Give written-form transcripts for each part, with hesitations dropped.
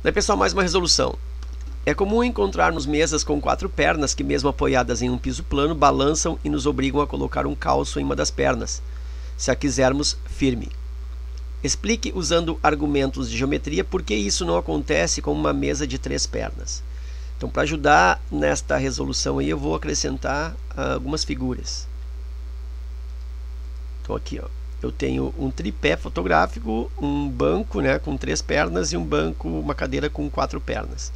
Daí, pessoal, mais uma resolução. É comum encontrarmos mesas com 4 pernas que, mesmo apoiadas em um piso plano, balançam e nos obrigam a colocar um calço em uma das pernas, se a quisermos firme. Explique, usando argumentos de geometria, por que isso não acontece com uma mesa de 3 pernas. Então, para ajudar nesta resolução aí, eu vou acrescentar algumas figuras. Então, aqui, ó, eu tenho um tripé fotográfico, um banco, né, com 3 pernas e um banco, uma cadeira com 4 pernas.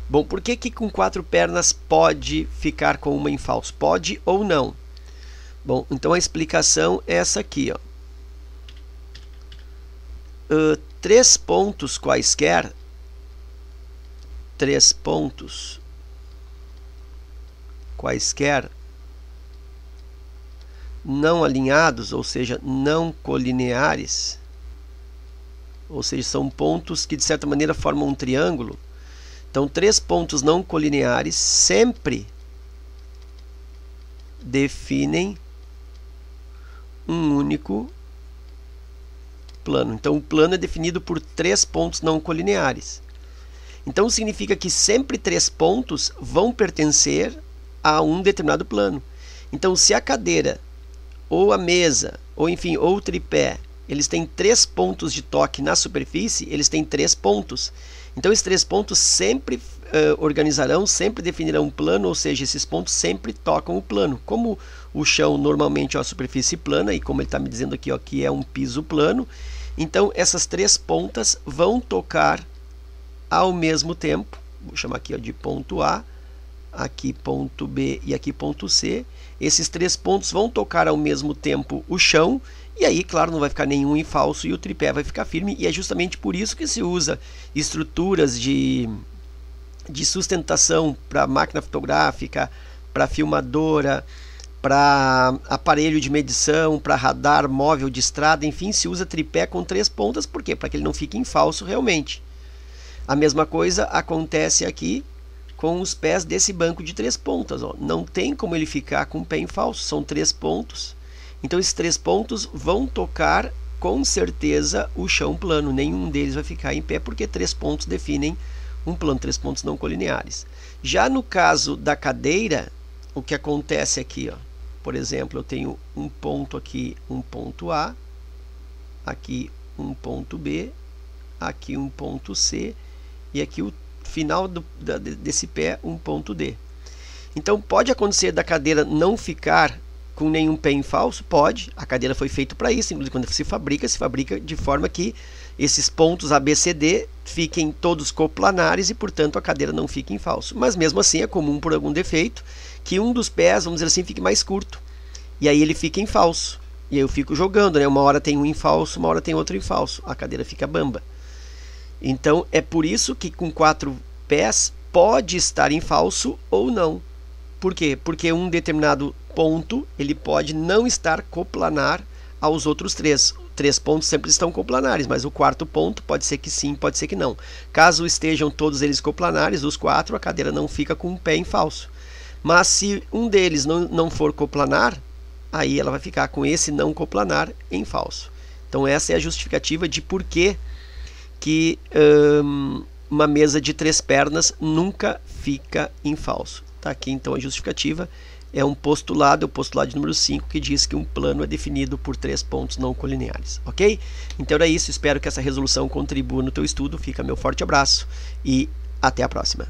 Bom, por que com 4 pernas pode ficar com uma em falso? Pode ou não? Bom, então a explicação é essa aqui, ó. 3 pontos quaisquer, 3 pontos quaisquer não alinhados, ou seja, não colineares, ou seja, são pontos que de certa maneira formam um triângulo. Então, 3 pontos não colineares sempre definem um único plano. Então, o plano é definido por 3 pontos não colineares. Então, significa que sempre 3 pontos vão pertencer a um determinado plano. Então, se a cadeira, ou a mesa, ou enfim, ou o tripé, eles têm 3 pontos de toque na superfície, eles têm 3 pontos. Então, esses 3 pontos sempre organizarão, sempre definirão um plano, ou seja, esses pontos sempre tocam o plano. Como o chão normalmente é uma superfície plana, e como ele está me dizendo aqui, ó, que é um piso plano, então essas 3 pontas vão tocar ao mesmo tempo. Vou chamar aqui, ó, de ponto A, aqui ponto B e aqui ponto C. Esses 3 pontos vão tocar ao mesmo tempo o chão, e aí, claro, não vai ficar nenhum em falso e o tripé vai ficar firme, e é justamente por isso que se usa estruturas de sustentação para máquina fotográfica, para filmadora, para aparelho de medição, para radar móvel de estrada, enfim, se usa tripé com 3 pontas. Por quê? Para que ele não fique em falso realmente. A mesma coisa acontece aqui com os pés desse banco de 3 pontas. Ó. Não tem como ele ficar com o pé em falso, são 3 pontos. Então, esses 3 pontos vão tocar com certeza o chão plano. Nenhum deles vai ficar em pé, porque 3 pontos definem um plano, 3 pontos não colineares. Já no caso da cadeira, o que acontece aqui, ó, por exemplo, eu tenho um ponto aqui, um ponto A, aqui um ponto B, aqui um ponto C, e aqui o final desse pé, um ponto D. Então, pode acontecer da cadeira não ficar com nenhum pé em falso? Pode. A cadeira foi feita para isso. Inclusive, quando se fabrica de forma que esses pontos A, B, C, D fiquem todos coplanares e, portanto, a cadeira não fique em falso. Mas, mesmo assim, é comum, por algum defeito, que um dos pés, vamos dizer assim, fique mais curto. E aí ele fica em falso. E aí eu fico jogando, né? Uma hora tem um em falso, uma hora tem outro em falso. A cadeira fica bamba. Então, é por isso que com 4 pés pode estar em falso ou não. Por quê? Porque um determinado ponto ele pode não estar coplanar aos outros 3. 3 pontos sempre estão coplanares, mas o 4º ponto pode ser que sim, pode ser que não. Caso estejam todos eles coplanares, os 4, a cadeira não fica com um pé em falso. Mas se um deles não for coplanar, aí ela vai ficar com esse não coplanar em falso. Então essa é a justificativa de por que uma mesa de 3 pernas nunca fica em falso. Tá aqui então a justificativa. É um postulado, é o postulado de número 5, que diz que um plano é definido por 3 pontos não colineares, ok? Então era isso, espero que essa resolução contribua no teu estudo. Fica meu forte abraço e até a próxima.